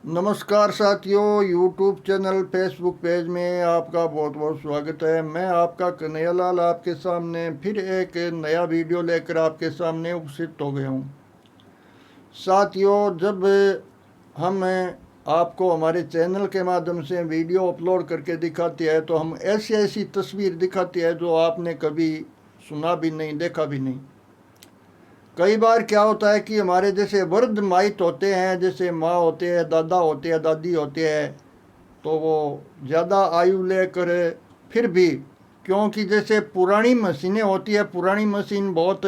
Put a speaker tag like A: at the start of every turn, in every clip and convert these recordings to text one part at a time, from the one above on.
A: नमस्कार साथियों, YouTube channel Facebook page में आपका बहुत बहुत स्वागत है। मैं आपका कन्हैया लाल आपके सामने फिर एक नया वीडियो लेकर आपके सामने उपस्थित हो गया हूँ। साथियों, जब हम आपको हमारे चैनल के माध्यम से वीडियो अपलोड करके दिखाते हैं तो हम ऐसी ऐसी तस्वीर दिखाते हैं जो आपने कभी सुना भी नहीं, देखा भी नहीं। कई बार क्या होता है कि हमारे जैसे वृद्ध माइट होते हैं, जैसे माँ होते हैं, दादा होते हैं, दादी होते हैं, तो वो ज़्यादा आयु लेकर फिर भी, क्योंकि जैसे पुरानी मशीनें होती है, पुरानी मशीन बहुत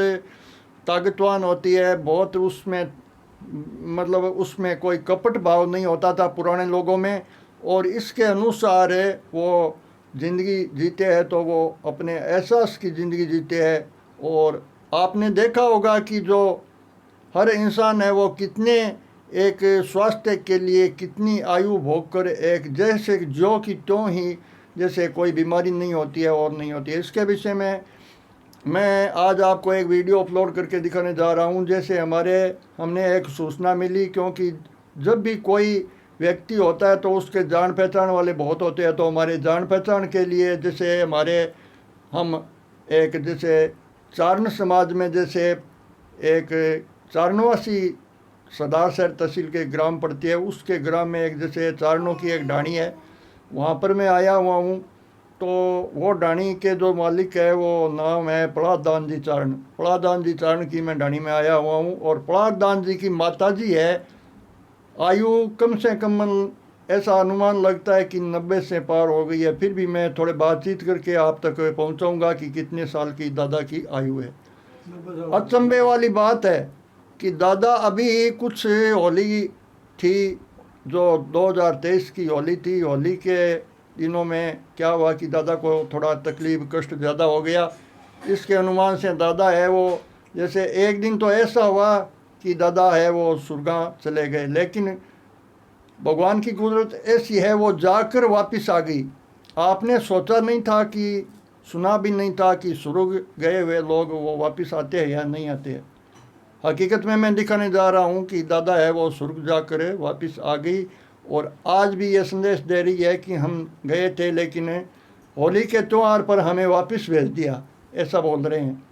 A: ताकतवान होती है, बहुत उसमें मतलब उसमें कोई कपट भाव नहीं होता था पुराने लोगों में, और इसके अनुसार वो ज़िंदगी जीते हैं तो वो अपने एहसास की ज़िंदगी जीते हैं। और आपने देखा होगा कि जो हर इंसान है वो कितने एक स्वास्थ्य के लिए कितनी आयु भोग कर एक जैसे जो कि त्यों ही जैसे कोई बीमारी नहीं होती है और नहीं होती है। इसके विषय में मैं आज आपको एक वीडियो अपलोड करके दिखाने जा रहा हूं। जैसे हमने एक सूचना मिली, क्योंकि जब भी कोई व्यक्ति होता है तो उसके जान पहचान वाले बहुत होते हैं, तो हमारे जान पहचान के लिए जैसे हम एक जैसे चारण समाज में जैसे एक चारणवासी सदासर तहसील के ग्राम पड़ती है, उसके ग्राम में एक जैसे चारणों की एक ढाणी है, वहाँ पर मैं आया हुआ हूँ। तो वो ढाणी के जो मालिक है वो नाम है पड़ादान जी चारण। पड़ादान जी चारण की मैं ढाणी में आया हुआ हूँ, और पड़ादान जी की माता जी है, आयु कम से कम ऐसा अनुमान लगता है कि 90 से पार हो गई है। फिर भी मैं थोड़े बातचीत करके आप तक पहुँचाऊँगा कि कितने साल की दादा की आयु है। अचंभे वाली बात है कि दादा अभी कुछ होली थी, जो 2023 की होली थी, होली के दिनों में क्या हुआ कि दादा को थोड़ा तकलीफ कष्ट ज़्यादा हो गया। इसके अनुमान से दादा है वो जैसे एक दिन तो ऐसा हुआ कि दादा है वो सुरगा चले गए, लेकिन भगवान की कुदरत ऐसी है वो जाकर वापस आ गई। आपने सोचा नहीं था कि, सुना भी नहीं था कि स्वर्ग गए हुए लोग वो वापस आते हैं या नहीं आते हैं। हकीकत में मैं दिखाने जा रहा हूँ कि दादा है वो स्वर्ग जाकर वापस आ गई, और आज भी ये संदेश दे रही है कि हम गए थे लेकिन होली के त्यौहार पर हमें वापस भेज दिया, ऐसा बोल रहे हैं।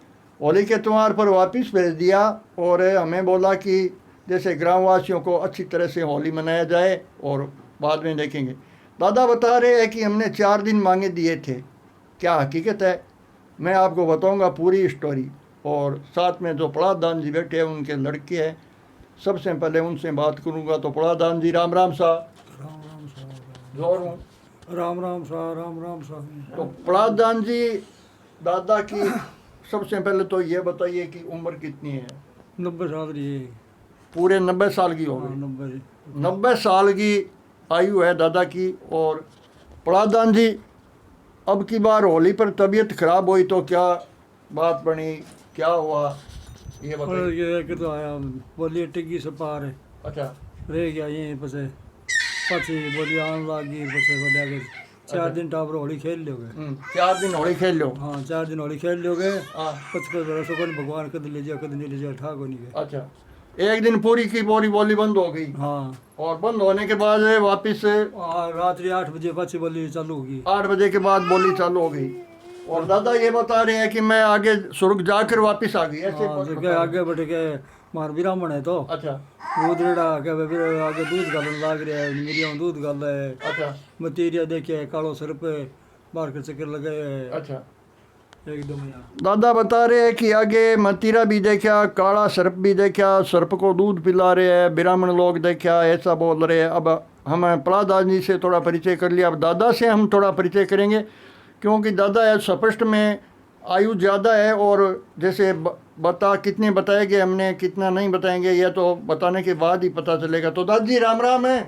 A: होली के त्यौहार पर वापस भेज दिया और हमें बोला कि जैसे ग्रामवासियों को अच्छी तरह से होली मनाया जाए और बाद में देखेंगे। दादा बता रहे हैं कि हमने 4 दिन मांगे दिए थे। क्या हकीकत है, मैं आपको बताऊंगा पूरी स्टोरी, और साथ में जो पड़ादान जी बैठे हैं उनके लड़के हैं, सबसे पहले उनसे बात करूंगा। तो पड़ादान जी राम राम सा।
B: राम राम साहब।
A: जोर हूँ।
B: राम राम साहब। राम राम साहब।
A: तो पड़ादान जी, दादा की सबसे पहले तो ये बताइए कि उम्र कितनी है।
B: 90 साल की।
A: पूरे 90 साल की हो
B: हाँ,
A: गई।
B: 90।
A: 90 साल की आयु है दादा की। और पड़ादान जी, अब की बार होली पर तबीयत खराब हुई तो क्या बात बनी, क्या हुआ ये
B: और
A: बताइए।
B: ये है कि तो आया बोली टिग्गी से पार है,
A: अच्छा
B: रह गया यहीं पसे पछी बोली आन लागी पसे बोले आगे 4 दिन टावर होली खेल लोगे।
A: 4 दिन होली खेल लो।
B: हाँ, 4 दिन होली खेल लोगे।
A: हाँ,
B: 55 वर्ष को भगवान कद ले जा कद नहीं ले जा ठाक होनी के।
A: अच्छा, एक दिन पूरी की पूरी बोली बंद हो गई,
B: हाँ,
A: और बंद होने के बाद वापस
B: रात्रि 8 बजे पछी बोली चालू होगी।
A: 8 बजे के बाद बोली चालू हो गई। और दादा ये बता रहे हैं कि मैं आगे स्वर्ग जाकर वापस आ गई, ऐसे
B: हाँ,
A: बता
B: के
A: रहे हैं।
B: आगे बढ़ के मार ब्राह्मण है तो
A: अच्छा
B: दूध रेड़ा के फिर आगे दूध गालन लाग रहा है, मेरिया दूध गाल है।
A: अच्छा
B: मतीरिया देखे कालो सर पे बाहर के चक्कर लगे है
A: अच्छा।
B: एकदम यहाँ।
A: दादा बता रहे हैं कि आगे मतीरा भी देखा, काला सर्प भी देखा, सर्प को दूध पिला रहे हैं, ब्राह्मण लोग देखा, ऐसा बोल रहे हैं। अब हम पड़ादान जी से थोड़ा परिचय कर लिया, अब दादा से हम थोड़ा परिचय करेंगे, क्योंकि दादा है स्पष्ट में आयु ज़्यादा है, और जैसे कितने बताएंगे हमने, कितना नहीं बताएंगे, यह तो बताने के बाद ही पता चलेगा। तो दादी राम राम है।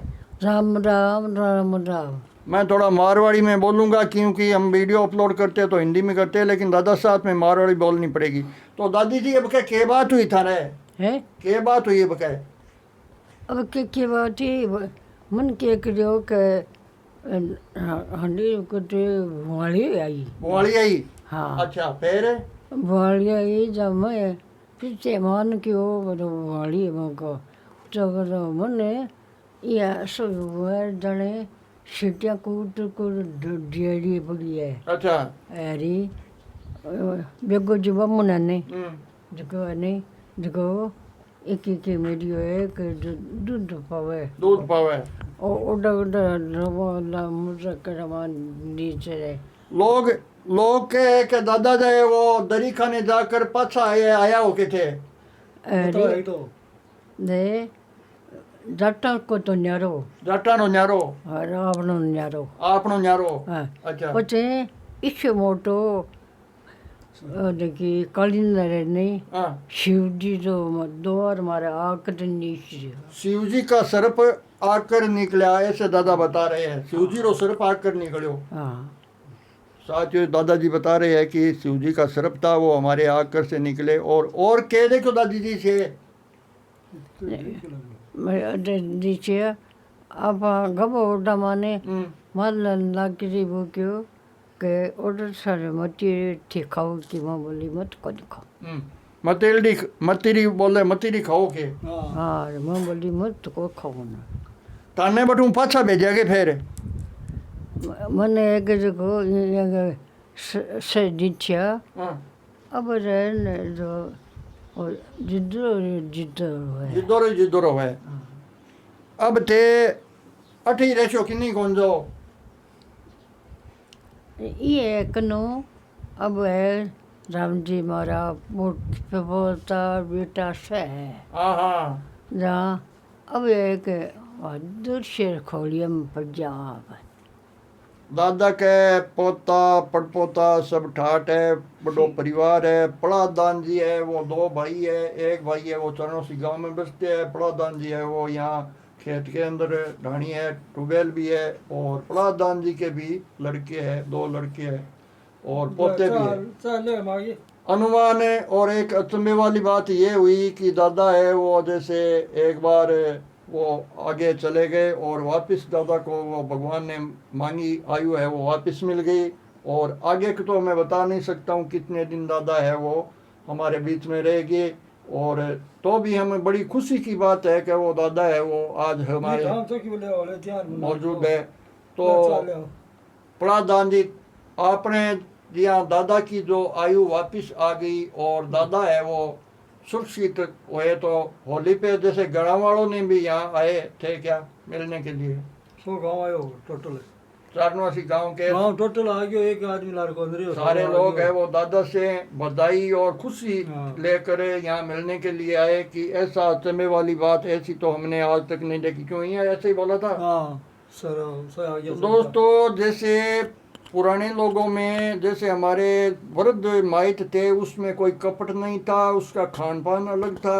C: राम राम राम राम।
A: मैं थोड़ा मारवाड़ी में बोलूँगा, क्योंकि हम वीडियो अपलोड करते हैं तो हिंदी में करते हैं, लेकिन दादा साथ में मारवाड़ी बोलनी पड़ेगी। तो दादी जी अब क्या बात हुई था रे,
C: है
A: के बात हुई अब क्या।
C: अब के बाटी मन के करियो के हंडी कुटे वाली आई।
A: बुआड़ी आई।
C: हाँ,
A: अच्छा, फिर
C: वाली आई जब मैं पीछे मान क्यों बड़ो वाली मको तो बड़ो मन या सो जने सीटियां कूट कूट डेड़ी पड़ी है
A: अच्छा
C: अरे बेगो जीवा मुना ने
A: हम्म,
C: जको नहीं जको एक मेरी है कि दूध पावे
A: दूध पावे
C: ओ ओडा ओडा रवा मुझे करवा नीचे रे
A: लोग लोग के कि दादा जाए वो दरी खाने जाकर पाछा आया हो के थे
B: बताओ
C: अरे
B: एक तो
C: दे जट्टा को तो न्यारो
A: जाटानो न्यारो
C: और आपनो न्यारो
A: आपनो न्यारो
C: हाँ
A: अच्छा
C: पचे इच्छे मोटो देखी कलिंदर नहीं
A: हाँ
C: शिव जी जो द्वार मारे आकर नीचे
A: शिव जी का सर्प आकर निकला ऐसे दादा बता रहे हैं शिव जी रो सर्प आकर निकलो
C: हाँ
A: साथियों दादाजी बता रहे हैं कि शिव जी का सर्प था वो हमारे आकर से निकले और कह देखो दादी जी से
C: नीचे अब गबो ओडा माने माल लाकरी वो क्यों के ऑर्डर सारे मटी ठीक खाओ कि माँ बोली मत को दिखाओ
A: मतीरी बोले मतीरी खाओ के
B: हाँ
C: हाँ माँ बोली मत को खाओ ना
A: ताने बटू पाछा भेजा के फिर
C: मैंने एक जगह से दीछा
A: हाँ,
C: अब रहने जो जिद्दो है
A: जिद्दो है अब थे अठी रेशो किन्नी कौन जाओ
C: ये कनो अब है राम जी मारा पोता बेटा से है
A: हाँ हाँ
C: जहाँ अब एक दूर शेर खोलियम पंजाब
A: दादा के पोता पड़पोता सब ठाट है बड़ो परिवार है पड़ादान जी है वो दो भाई है एक भाई है वो चरणोसी गांव में बसते हैं पड़ादान जी है वो यहाँ खेत के अंदर ढाणी है ट्यूबवेल भी है और पड़ादान जी के भी लड़के हैं दो लड़के हैं और पोते भी है
B: चल मागी
A: अनुमान है और एक अचंभे वाली बात ये हुई कि दादा है वो जैसे एक बार वो आगे चले गए और वापस दादा को वो भगवान ने मांगी आयु है वो वापस मिल गई और आगे को तो मैं बता नहीं सकता हूँ कितने दिन दादा है वो हमारे बीच में रहेगी और तो भी हमें बड़ी खुशी की बात है कि वो दादा है वो आज हमारे
B: हम तो की बोले वाले ध्यान
A: मौजूद है तो प्रधान जी आपने जी हाँ दादा की जो आयु वापस आ गई और दादा है वो सुरक्षित हुए तो होली पे जैसे गाँव वालों ने भी यहाँ आए थे क्या मिलने के लिए
B: 100 गांव आयो टोटल
A: चारनवासी गांव के
B: गांव टोटल आ गयो एक आदमी लार को अंदर
A: सारे लोग है वो दादा से बधाई और खुशी
B: हाँ।
A: लेकर यहाँ मिलने के लिए आए कि ऐसा अचंभे वाली बात ऐसी तो हमने आज तक नहीं देखी क्यों यहाँ ऐसे ही बोला था
B: हाँ सर आ गया
A: दोस्तों जैसे पुराने लोगों में जैसे हमारे वृद्ध माइट थे उसमें कोई कपट नहीं था उसका खान पान अलग था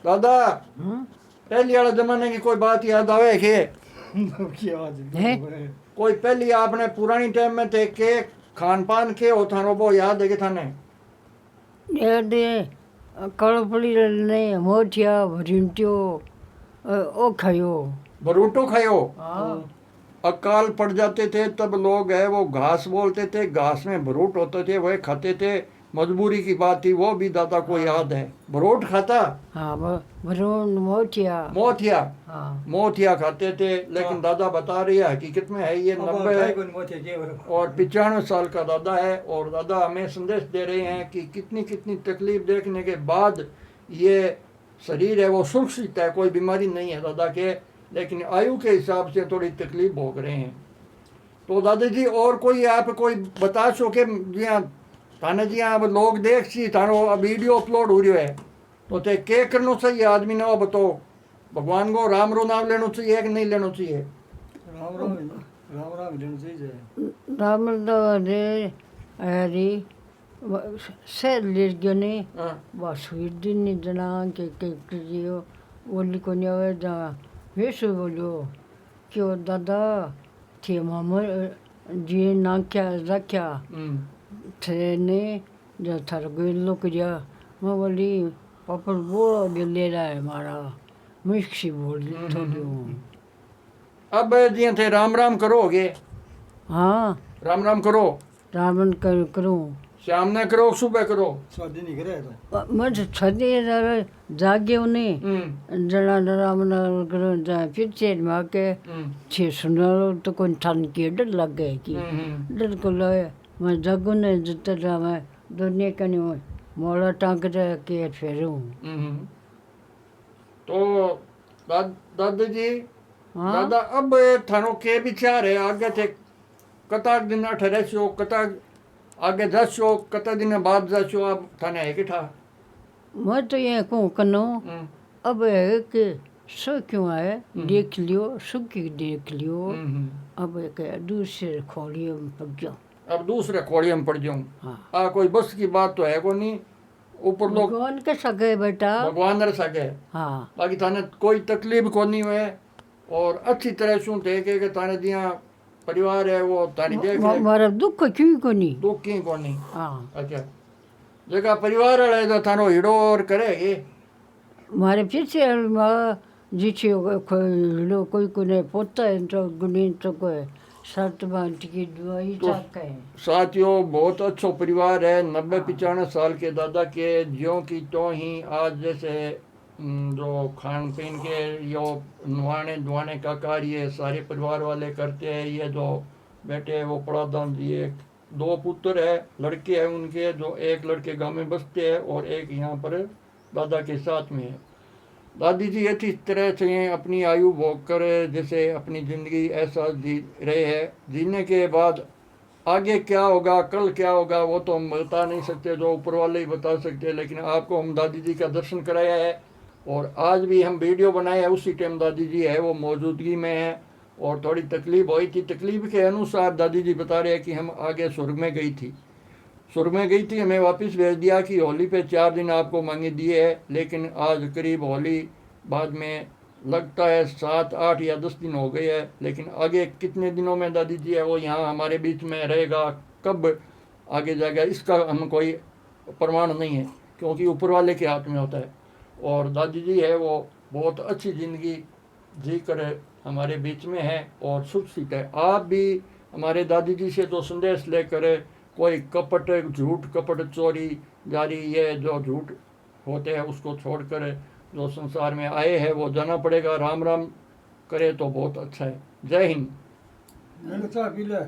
A: दादा पहले वाले जमाने की कोई बात याद आवे के
B: की आवाज
C: है?
A: कोई पहली आपने पुरानी टाइम में थे के खान पान के होता वो याद है कि थाने
C: दे कड़पड़ी ने मोटिया भरिंटियो ओ खायो
A: बरूटो खायो
C: हाँ
A: अकाल पड़ जाते थे तब लोग है वो घास बोलते थे घास में बरूट होते थे वह खाते थे मजबूरी की बात थी वो भी दादा को याद है बरूट खाता
C: हाँ भरून मोटिया
A: मोथिया
C: हाँ
A: मोथिया खाते थे लेकिन दादा बता रही है हकीकत में है ये 90 और 95 साल का दादा है और दादा हमें संदेश दे रहे हैं कि कितनी कितनी तकलीफ देखने के बाद ये शरीर है वो सुरक्षित है कोई बीमारी नहीं है दादा के लेकिन आयु के हिसाब से थोड़ी तकलीफ भोग रहे हैं तो दादा जी और कोई आप कोई बता सो के जी हाँ थाने जी हाँ अब लोग देख सी थानो वीडियो अपलोड हो रही है तो ते के करना चाहिए आदमी ने वो बताओ भगवान को राम रो नाम लेना चाहिए कि नहीं लेना चाहिए
B: राम राम लेना चाहिए
C: राम रे अरे से ले गने
A: हाँ
C: बस दिन जना के जियो बोली को नहीं आवे जहाँ वैसे बोलो क्यों दादा थे मामा जी ना क्या रखा थे ने जो थर गए लोग जा मैं बोली पापा बोलो ले रहा है हमारा मिक्सी बोल थोड़ी
A: अब जी थे राम राम करोगे
C: हाँ
A: राम राम करो
C: रावण करूँ
A: शाम ने करो सुबह करो?
B: शादी नहीं करे तो
C: मुझे छदे जागे उन्हें जना जना मना करो जा पिक्चर में आके छे सुनो तो कोई ठन के डर लग गए कि डर को लगे मैं जगू ने जितना मैं दुनिया का नहीं मोड़ा टांग के फेरूं।
A: तो दादाजी,
C: हाँ
A: दादा अब थानो के विचार है आगे थे? कता दिन ठहरे छो, कता आगे जाशो, कता दिन बाद जाशो? अब थाने है कि था?
C: मैं तो ये कहूँ कनो अब है कि सो क्यों आए देख लियो सुखी देख लियो अब एक दूसरे खोलिए में पक जाओ।
A: अब दूसरे खोड़िया में पड़ जाऊं?
C: हाँ
A: कोई बस की बात तो है को नहीं, ऊपर लोग
C: भगवान के सगे बेटा।
A: भगवान रह सके।
C: हाँ
A: बाकी थाने कोई तकलीफ को नहीं हुए और अच्छी तरह सुन थे कि थाने दिया परिवार है वो थाने देख ले,
C: मारा दुख क्यों को नहीं।
A: दुख की को नहीं।
C: हाँ
A: अच्छा जगह परिवार वाले तो थानो हिड़ो और करेगी?
C: मारे पीछे जीछे कोई कोने पोता है तो गुनी तो कोई सत बांट की दवाई
A: तो
C: चाका है।
A: साथियों बहुत अच्छा परिवार है, 90-95 साल के दादा के ज्यों की तो ही आज जैसे जो खान पीन के यो नवाने धुआने का कार्य सारे परिवार वाले करते हैं। ये जो बेटे वो प्रधान जी, एक 2 पुत्र है, लड़के हैं उनके, जो एक लड़के गांव में बसते हैं और एक यहाँ पर दादा के साथ में है। दादी जी अच्छी तरह से अपनी आयु भोग कर जैसे अपनी ज़िंदगी ऐसा जी रहे हैं। जीने के बाद आगे क्या होगा, कल क्या होगा, वो तो हम बता नहीं सकते, जो ऊपर वाले ही बता सकते हैं। लेकिन आपको हम दादी जी का दर्शन कराया है और आज भी हम वीडियो बनाए हैं, उसी टाइम दादी जी है वो मौजूदगी में है और थोड़ी तकलीफ हुई थी। तकलीफ के अनुसार दादी जी बता रहे हैं कि हम आगे स्वर्ग में गई थी, स्वर्ग में गई थी, हमें वापस भेज दिया कि होली पे 4 दिन आपको मांगे दिए है। लेकिन आज करीब होली बाद में लगता है 7, 8 या 10 दिन हो गए हैं। लेकिन आगे कितने दिनों में दादी जी है वो यहाँ हमारे बीच में रहेगा, कब आगे जाएगा इसका हम कोई प्रमाण नहीं है, क्योंकि ऊपर वाले के हाथ में होता है। और दादी जी है वो बहुत अच्छी ज़िंदगी जी कर हमारे बीच में है और सुरक्षित है। आप भी हमारे दादी जी से तो संदेश लेकर कोई कपट, झूठ, कपट, चोरी, जारी, ये जो झूठ होते हैं उसको छोड़कर जो संसार में आए हैं वो जाना पड़ेगा। राम राम करे तो बहुत अच्छा है। जय हिंद।
B: मैंने चाह पी ले।